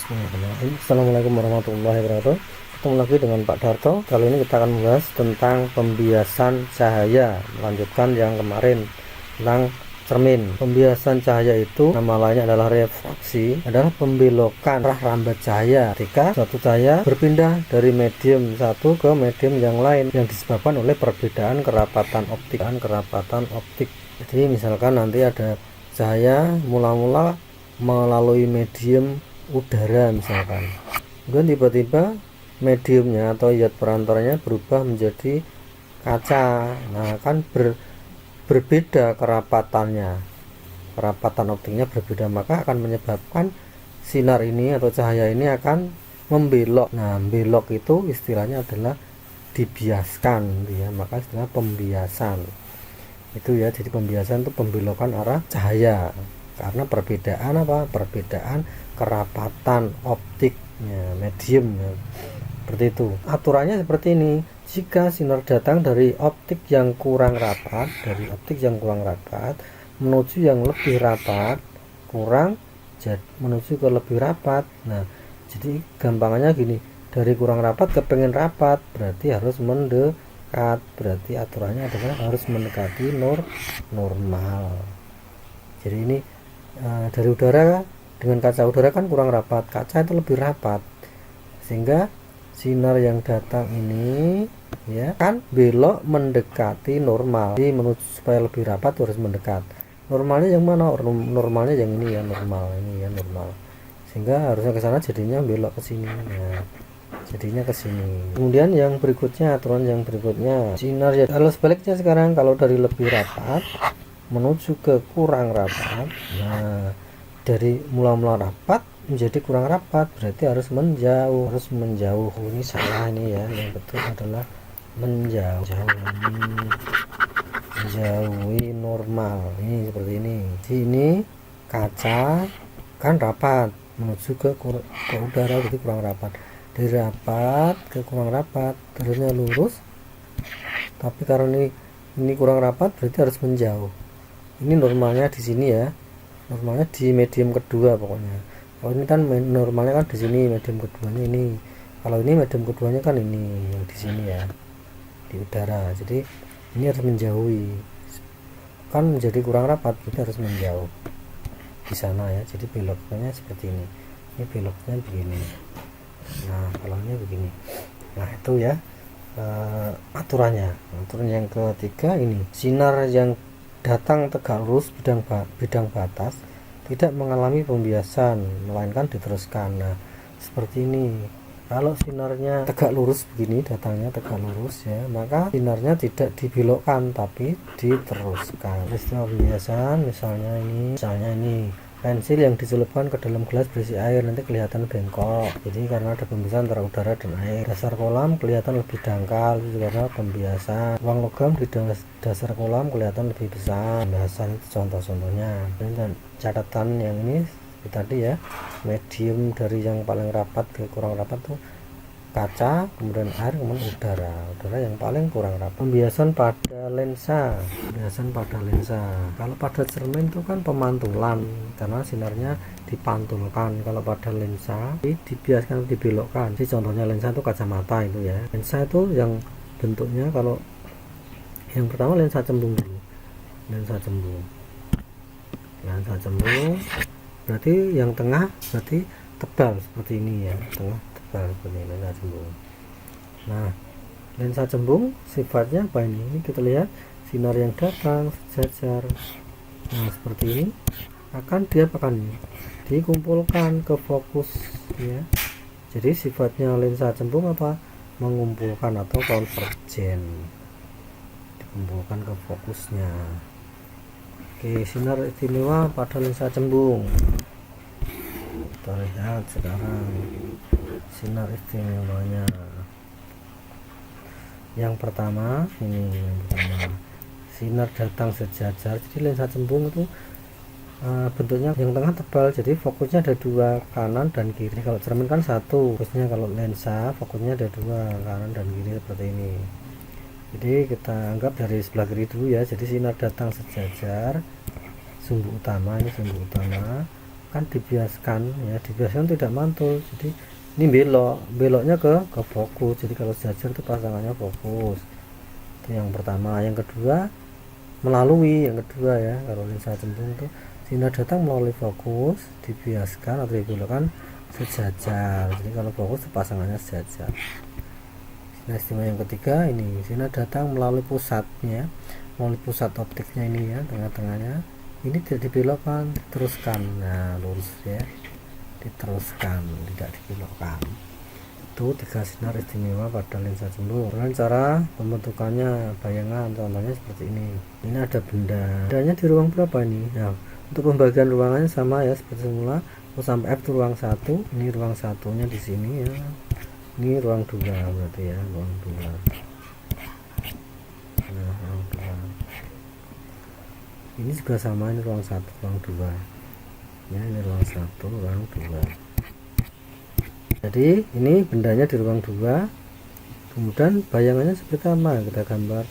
Assalamualaikum warahmatullahi wabarakatuh. Ketemu lagi dengan Pak Darto. Kali ini kita akan membahas tentang pembiasan cahaya, melanjutkan yang kemarin tentang cermin. Pembiasan cahaya itu nama lainnya adalah refraksi, adalah pembelokan arah rambat cahaya ketika suatu cahaya berpindah dari medium satu ke medium yang lain yang disebabkan oleh perbedaan kerapatan optik. Jadi misalkan nanti ada cahaya mula-mula melalui medium udara misalkan, kemudian tiba-tiba mediumnya atau zat perantaranya berubah menjadi kaca. Nah kan berbeda kerapatan optiknya berbeda, maka akan menyebabkan sinar ini atau cahaya ini akan membelok. Nah belok itu istilahnya adalah dibiaskan ya, maka istilah pembiasan itu ya. Jadi pembiasan itu pembelokan arah cahaya karena perbedaan kerapatan optiknya medium ya. Seperti itu aturannya. Seperti ini, jika sinar datang dari optik yang kurang rapat menuju yang lebih rapat, menuju ke lebih rapat. Nah jadi gampangannya gini, dari kurang rapat ke pengen rapat berarti harus mendekat, berarti aturannya adalah harus mendekati normal. Jadi ini dari udara dengan kaca udara kan kurang rapat, kaca itu lebih rapat, sehingga sinar yang datang ini ya kan belok mendekati normal. Jadi menuju supaya lebih rapat harus mendekat. Normalnya yang mana? Normalnya yang ini ya, normal. Sehingga harusnya ke sana, jadinya belok ke sini. Nah, jadinya ke sini. Kemudian yang berikutnya, aturan yang berikutnya, sinar ya kalau sebaliknya sekarang, kalau dari lebih rapat menuju ke kurang rapat. Nah dari mula-mula rapat menjadi kurang rapat berarti harus menjauh. Ini salah ini ya, yang betul adalah menjauhi normal. Ini seperti ini. Di ini kaca kan rapat menuju ke udara, jadi kurang rapat. Dari rapat ke kurang rapat terusnya lurus, tapi karena ini kurang rapat berarti harus menjauh. Ini normalnya di sini ya, normalnya di medium kedua pokoknya. Kalau ini kan normalnya kan di sini, medium keduanya ini. Kalau ini medium keduanya kan ini yang di sini ya, di udara. Jadi ini harus menjauhi, kan menjadi kurang rapat, kita harus menjauh di sana ya. Jadi beloknya seperti ini beloknya begini. Nah kalau ini begini. Nah itu ya aturannya. Aturan yang ketiga ini, sinar yang datang tegak lurus bidang batas tidak mengalami pembiasan melainkan diteruskan. Nah seperti ini, kalau sinarnya tegak lurus begini, datangnya tegak lurus ya, maka sinarnya tidak dibelokkan tapi diteruskan. Istilah pembiasan misalnya ini pensil yang dicelupkan ke dalam gelas berisi air nanti kelihatan bengkok, jadi karena ada pembiasan antara udara dan air. Dasar kolam kelihatan lebih dangkal, itu karena pembiasan. Uang logam di dasar kolam kelihatan lebih besar. Pembiasan itu contoh-contohnya. Dan catatan yang ini tadi ya, medium dari yang paling rapat ke kurang rapat tuh kaca, kemudian air, kemudian udara yang paling kurang rapat. Pembiasan pada lensa. Kalau pada cermin itu kan pemantulan karena sinarnya dipantulkan. Kalau pada lensa dibiaskan dibelokkan. Jadi contohnya lensa itu kacamata itu ya. Lensa itu yang bentuknya, kalau yang pertama lensa cembung dulu. Lensa cembung berarti yang tengah berarti tebal seperti ini ya, tengah tebal seperti ini, lensa cembung. Nah lensa cembung sifatnya apa ini kita lihat, sinar yang datang sejajar. Nah seperti ini akan dikumpulkan ke fokus ya. Jadi sifatnya lensa cembung apa? Mengumpulkan atau konvergen, dikumpulkan ke fokusnya. Oke, sinar istimewa pada lensa cembung. Kita lihat sekarang sinar istimewanya. Yang pertama sinar datang sejajar. Jadi lensa cembung itu bentuknya yang tengah tebal, jadi fokusnya ada dua, kanan dan kiri. Kalau cermin kan satu fokusnya, kalau lensa fokusnya ada dua, kanan dan kiri seperti ini. Jadi kita anggap dari sebelah kiri dulu ya. Jadi sinar datang sejajar, sumbu utama, ini sumbu utama, kan dibiaskan ya, dibiaskan tidak mantul, jadi ini beloknya ke fokus. Jadi kalau sejajar itu pasangannya fokus, itu yang pertama. Yang kedua melalui, yang kedua ya, kalau lensa cembung itu sinar datang melalui fokus, dibiaskan atau dibelokkan sejajar. Jadi kalau fokus itu pasangannya sejajar. Nah, istimewa yang ketiga ini sinar datang melalui pusatnya, melalui pusat optiknya ini ya, tengah-tengahnya ini tidak dibelokkan, diteruskan. Nah, lurus ya, diteruskan, tidak dibelokkan. Itu 3 sinar istimewa pada lensa cembung. Dengan cara pembentukannya bayangan, contohnya seperti ini. Ini ada bendanya di ruang berapa ini? Nah, untuk pembagian ruangannya sama ya seperti semula. O sampai F itu ruang 1, ini ruang satunya di sini ya. Ini ruang 2 berarti ya, ruang 2. Nah, ruang 2. Ini juga sama, ini ruang 1, ruang 2. Ya, ini ruang 1, ruang 2. Jadi ini bendanya di ruang 2, kemudian bayangannya seperti apa, kita gambar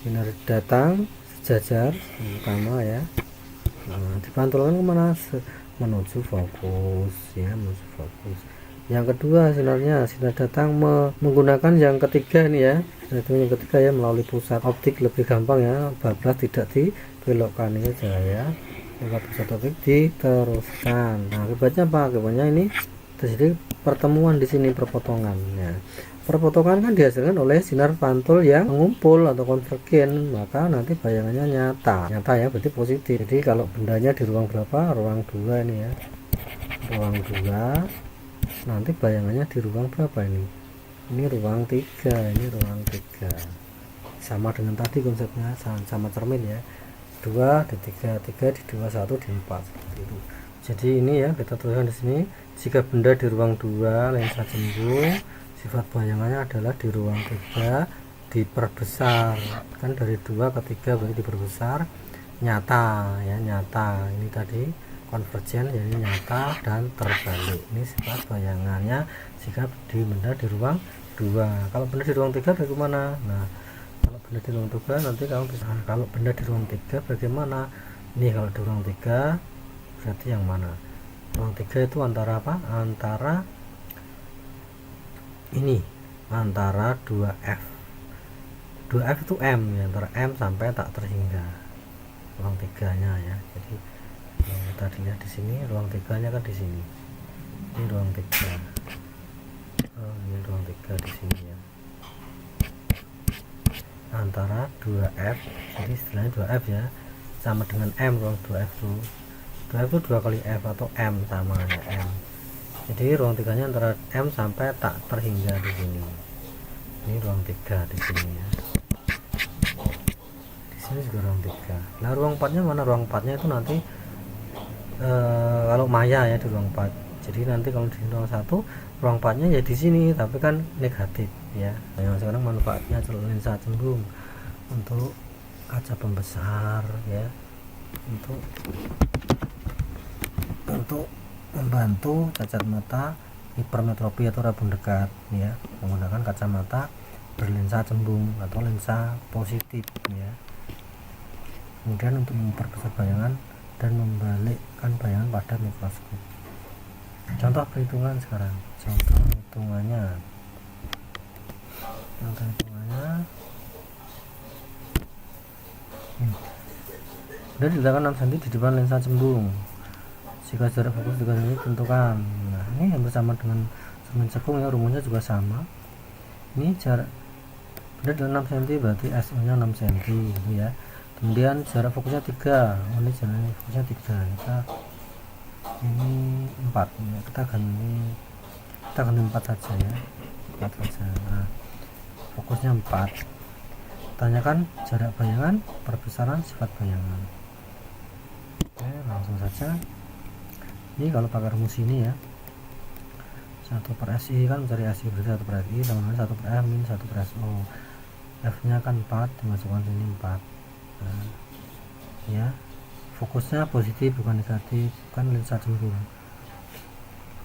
sinar datang sejajar pertama ya. Nah, dipantulkan kemana? Menuju fokus ya, menuju fokus. Yang kedua sinar datang menggunakan yang ketiga ini ya, yang ketiga ya, melalui pusat optik, lebih gampang ya, bablas tidak dibelokkan ini saja ya, lewat pusat optik diteruskan. Nah, akibatnya apa? Akibatnya ini terjadi pertemuan di sini, perpotongan ya. Perpotongan kan dihasilkan oleh sinar pantul yang mengumpul atau konvergen, maka nanti bayangannya nyata ya, berarti positif. Jadi kalau bendanya di ruang berapa? Ruang 2 ini ya, ruang 2. Nanti bayangannya di ruang berapa ini? Ini ruang 3, ini ruang 3. Sama dengan tadi konsepnya, sama cermin ya. 2 di 3, 3 di 2, 1 di 4 seperti itu. Jadi ini ya, kita tuliskan di sini, jika benda di ruang 2 lensa cembung, sifat bayangannya adalah di ruang 3 diperbesar. Kan dari 2 ke 3 berarti diperbesar, nyata ya, nyata. Ini tadi konvergen, jadi nyata dan terbalik. Ini sifat bayangannya jika di benda di ruang 2. Kalau benda di ruang 3 bagaimana? Nah, kalau benda di ruang 3 nanti kamu bisa, kalau benda di ruang 3 bagaimana? Ini kalau di ruang 3 berarti yang mana? Ruang 3 itu antara apa? Antara ini, antara 2F. 2F itu M ya, antara M sampai tak terhingga. Ruang 3-nya ya. Jadi kita lihat di sini, ruang 3-nya kan di sini. Ini ruang 3. Oh, ini ruang 3 di sini ya. Antara 2F, jadi istilahnya 2F ya, sama dengan M, ruang 2F itu. 2F itu 2 kali F atau M, sama ya, M. Jadi ruang 3-nya antara M sampai tak terhingga di sini. Ini ruang 3 di sini ya. Di sini juga ruang 3. Nah, ruang 4-nya mana? Ruang 4-nya itu nanti kalau maya ya di ruang 4. Jadi nanti kalau di ruang 1, ruang 4-nya ya di sini, tapi kan negatif ya. Nah, sekarang manfaatnya lensa cembung untuk kaca pembesar ya, untuk membantu cacat mata hipermetropi atau rabun dekat ya, menggunakan kacamata berlensa cembung atau lensa positif ya. Kemudian untuk memperbesar bayangan dan membalikkan bayangan pada mikroskop. Contoh perhitungan sekarang, contoh hitungannya dan diletakkan 6 cm di depan lensa cembung. Jika jarak fokus 3 cm tentukan. Nah, ini yang bersama dengan cermin cekung ya, rumusnya juga sama. Ini jarak benda 6 cm berarti SO nya 6 cm gitu ya. Kemudian jarak fokusnya 3. Oh, ini jarak fokusnya 3. Kita ini 4 ya, kita ganti 4 saja ya. 4 saja. Nah, fokusnya 4. Tanyakan jarak bayangan, perbesaran sifat bayangan. Oke, langsung saja. Ini kalau pakai rumus ini ya, 1 per SI kan mencari SI, berarti 1 per SI sama dengan 1 per M min 1 per SO. F nya kan 4, dimasukkan sini 4. Nah, ya, fokusnya positif bukan negatif, kan lensa cembung,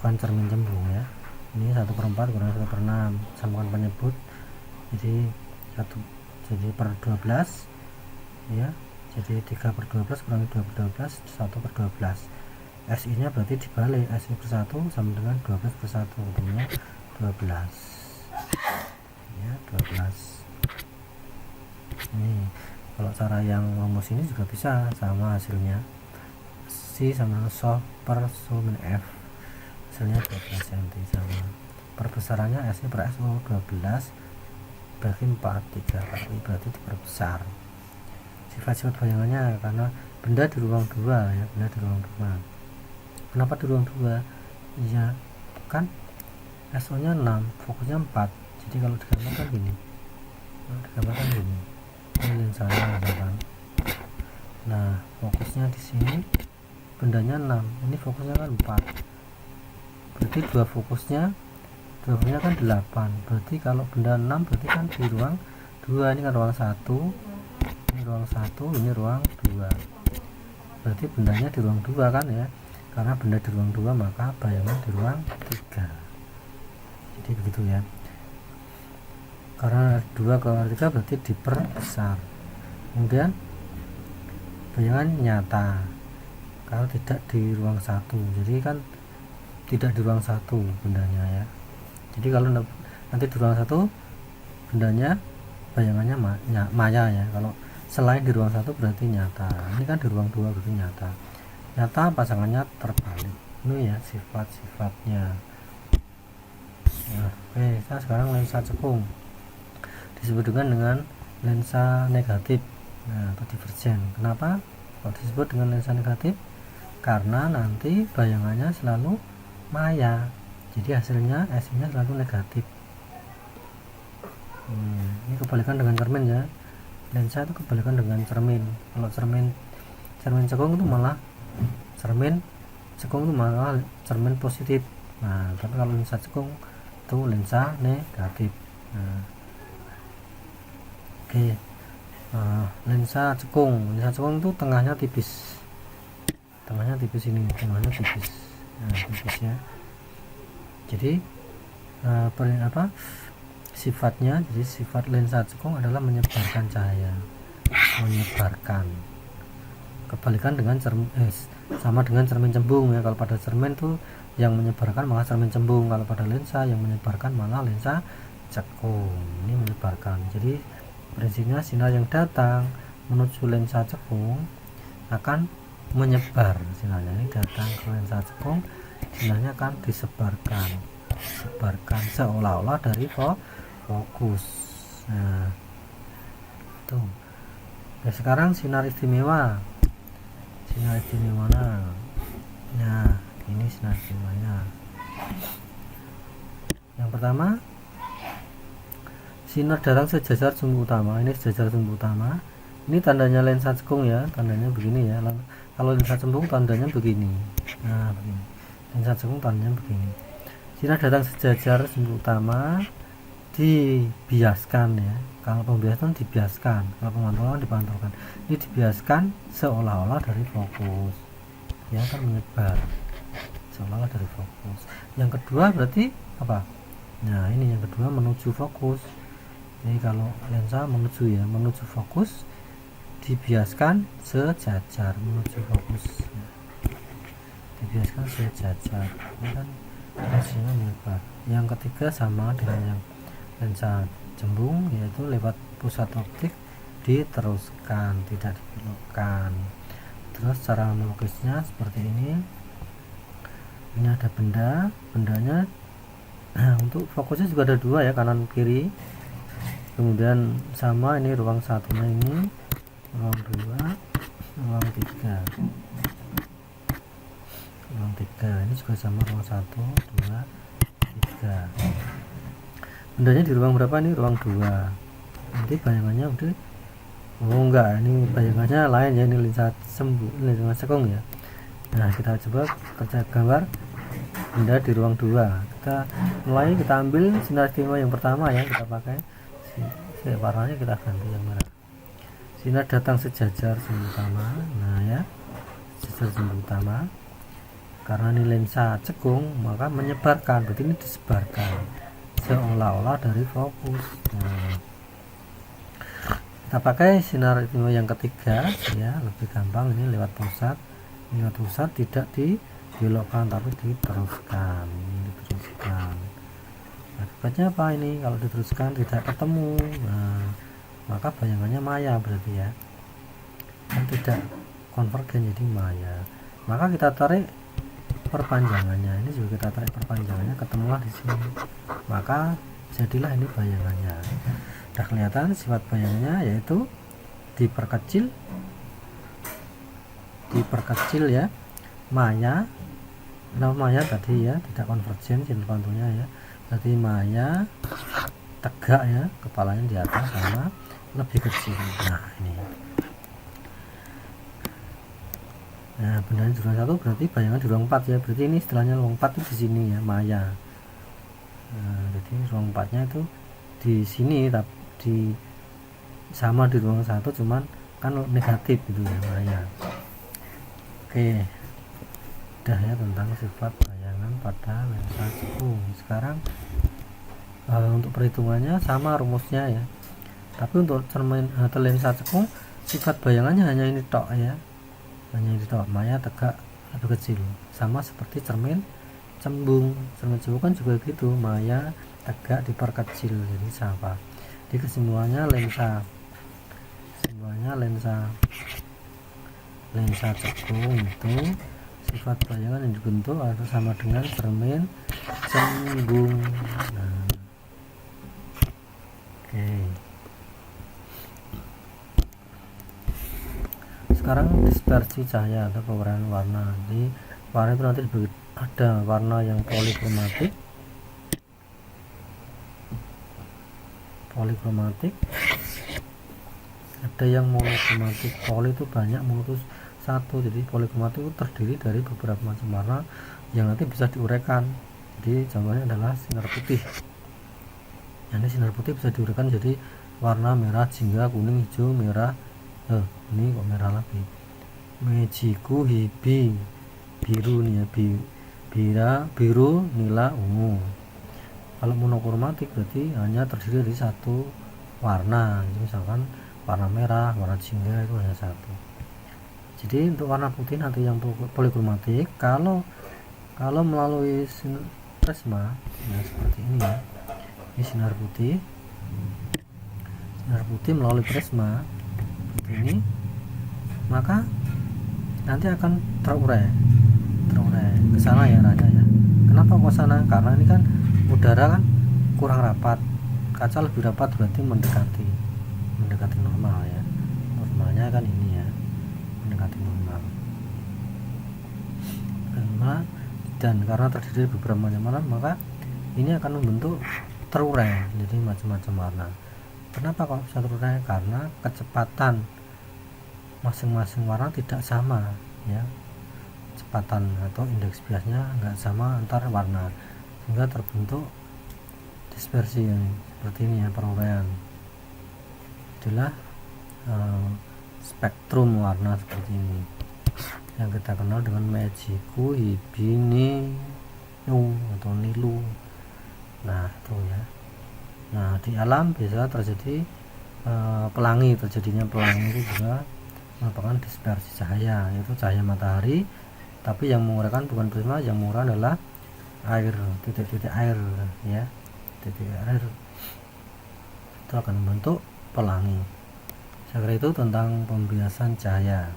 bukan cermin cembung ya. Ini 1 per 4 kurang 1 per 6, samakan penyebut, jadi 1 jadi per 12 ya, jadi 3 per 12 kurangi 2 per 12, 1 per 12. SI nya berarti dibalik, SI per 1 sama dengan 12 per 1, ketemunya 12 ya, 12. Ini kalau cara yang rumus ini juga bisa sama hasilnya, C sama SO per SO min F, hasilnya 12 cm sama. Perbesarannya S nya per SO 12 bagi 4, 3 kali, berarti diperbesar. Sifat-sifat bayangannya, karena benda di ruang 2 ya, benda di ruang 2. Kenapa di ruang 2? Ya kan SO nya 6, fokusnya 4, jadi kalau digambarkan gini, ini lensanya misalkan. Nah, fokusnya di sini, bendanya 6, ini fokusnya kan 4, berarti dua fokusnya kan 8, berarti kalau benda 6 berarti kan di ruang 2, ini kan ruang 1, ini ruang 1, ini ruang 2, berarti bendanya di ruang 2 kan ya, karena benda di ruang 2 maka bayangan di ruang 3, jadi begitu ya. Karena 2 ke 3 berarti diperbesar. Kemudian bayangan nyata kalau tidak di ruang 1, jadi kan tidak di ruang 1 bendanya ya. Jadi kalau nanti di ruang 1 bendanya bayangannya maya ya. Kalau selain di ruang 1 berarti nyata. Ini kan di ruang 2 berarti nyata. Nyata pasangannya terbalik. Ini ya sifat-sifatnya. Nah, oke, kita sekarang lensa cekung disebut dengan lensa negatif, nah, atau divergen. Kenapa kok disebut dengan lensa negatif? Karena nanti bayangannya selalu maya, jadi hasilnya SI nya selalu negatif. Ini kebalikan dengan cermin ya, lensa itu kebalikan dengan cermin. Kalau cermin cekung itu malah cermin positif. Nah, tapi kalau lensa cekung itu lensa negatif. Nah, oke. Lensa cekung itu tengahnya tipis ini, tengahnya tipis. Nah, tipis ya. Jadi sifatnya, jadi sifat lensa cekung adalah menyebarkan cahaya, kebalikan dengan sama dengan cermin cembung ya. Kalau pada cermin tuh yang menyebarkan malah cermin cembung, kalau pada lensa yang menyebarkan malah lensa cekung. Ini menyebarkan. Jadi prinsipnya sinar yang datang menuju lensa cekung akan menyebar. Sinarnya ini datang ke lensa cekung, sinarnya akan disebarkan seolah-olah dari fokus. Nah, tuh. Nah, sekarang sinar istimewa. Nah, ini sinar istimewanya. Yang pertama, sinar datang sejajar sumbu utama. Ini sejajar sumbu utama. Ini tandanya lensa cekung ya, tandanya begini ya. Kalau lensa cembung tandanya begini. Nah, begini. Lensa cekung tandanya begini. Sinar datang sejajar sumbu utama, dibiaskan ya. Kalau pembiasan dibiaskan, kalau pemantauan dipantulkan. Ini dibiaskan seolah-olah dari fokus, ya kan, menyebar seolah-olah dari fokus. Yang kedua berarti apa? Nah, ini yang kedua menuju fokus. Jadi kalau lensa menuju fokus, dibiaskan sejajar menuju fokus. Dibiaskan sejajar, ini kan hasilnya menyebar. Yang ketiga sama dengan yang lensa cembung, yaitu lewat pusat optik diteruskan, tidak dibelokkan. Terus cara melukisnya seperti ini. Ini ada bendanya untuk fokusnya juga ada dua ya, kanan kiri. Kemudian sama, ini ruang satunya, ini ruang 2, ruang 3. Ini juga sama, ruang 1, 2, 3. Bendanya di ruang berapa? Ini ruang 2. Nanti bayangannya udah enggak, ini bayangannya lain ya, ini lensa cekung ya. Nah, kita coba kerja gambar benda di ruang 2. Kita ambil sinar istimewa yang pertama ya, kita pakai warnanya, kita ganti yang merah. Sinar datang sejajar sumbu utama. Nah ya, sejajar sumbu utama. Karena ini lensa cekung, maka menyebarkan, berarti ini disebarkan seolah-olah dari fokus. Nah, kita pakai sinar istimewa yang ketiga ya, lebih gampang. Ini lewat pusat tidak dibelokkan, tapi diteruskan. Akibatnya apa ini? Kalau diteruskan tidak ketemu, nah maka bayangannya maya berarti ya, kan tidak konvergen jadi maya. Maka kita tarik perpanjangannya, ini juga kita tarik perpanjangannya, ketemulah di sini, maka jadilah ini bayangannya. Udah kelihatan sifat bayangannya, yaitu diperkecil ya, maya. Kenapa maya tadi ya, tidak konvergen sinar pantulnya ya, berarti maya tegak ya, kepalanya di atas sama lebih kecil. Nah ini, nah benarnya di ruang 1 berarti bayangan di ruang 4 ya, berarti ini istilahnya ruang 4 itu di sini ya, maya. Nah, jadi ruang 4 nya itu di sini, tapi sama di ruang 1, cuman kan negatif gitu ya, maya. Oke, udah ya tentang sifat bayangan pada lensa cekung. Sekarang untuk perhitungannya sama rumusnya ya, tapi untuk cermin atau lensa cekung sifat bayangannya hanya ini tok ya, hanya ini tok, maya tegak lebih kecil, sama seperti cermin cembung. Cermin cembung kan juga gitu, maya tegak diperkecil, jadi sama. Jadi kesimpulannya lensa cekung itu sifat bayangan yang dibentuk atau sama dengan cermin cembung. Nah, oke. Sekarang dispersi cahaya atau pewarnaan warna. Jadi warna itu nanti ada warna yang polikromatik, ada yang monokromatik. Poli itu banyak, mono itu satu. Jadi polikromatik itu terdiri dari beberapa macam warna yang nanti bisa diuraikan. Jadi contohnya adalah sinar putih. Ini sinar putih bisa diuraikan jadi warna merah, jingga, kuning, hijau, merah. Ini kok merah lagi. Mejiku, hibi, biru nih ya, biru, nila, ungu. Kalau monokromatik berarti hanya terdiri dari satu warna. Jadi misalkan warna merah, warna jingga itu hanya satu. Jadi untuk warna putih nanti yang polikromatik, kalau melalui prisma ya seperti ini ya, ini sinar putih melalui prisma seperti ini, maka nanti akan terurai ke sana ya arahnya ya. Kenapa ke sana? Karena ini kan udara kan kurang rapat, kaca lebih rapat, berarti mendekati normal ya. Normalnya kan ini ya, mendekati normal. Dan karena terdiri dari beberapa macam warna, maka ini akan membentuk terurai jadi macam-macam warna. Kenapa kok bisa terurai? Karena kecepatan masing-masing warna tidak sama ya, kecepatan atau indeks biasnya nggak sama antar warna, sehingga terbentuk dispersi yang seperti ini ya, peruraian. Itulah spektrum warna seperti ini yang kita kenal dengan Mejiku, Hibini, atau Nilu. Nah itu ya. Nah di alam bisa terjadi terjadinya pelangi itu juga merupakan dispersi cahaya, yaitu cahaya matahari, tapi yang menguraikan bukan prisma, yang menguraikan adalah air, titik-titik air ya, titik air itu akan membentuk pelangi. Saya kira itu tentang pembiasan cahaya.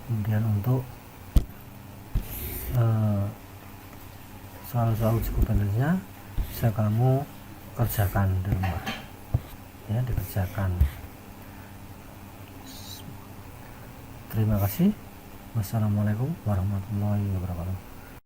Kemudian untuk soal-soal uji kompetensinya bisa kamu kerjakan di rumah ya, dikerjakan. Terima kasih. Wassalamualaikum warahmatullahi wabarakatuh.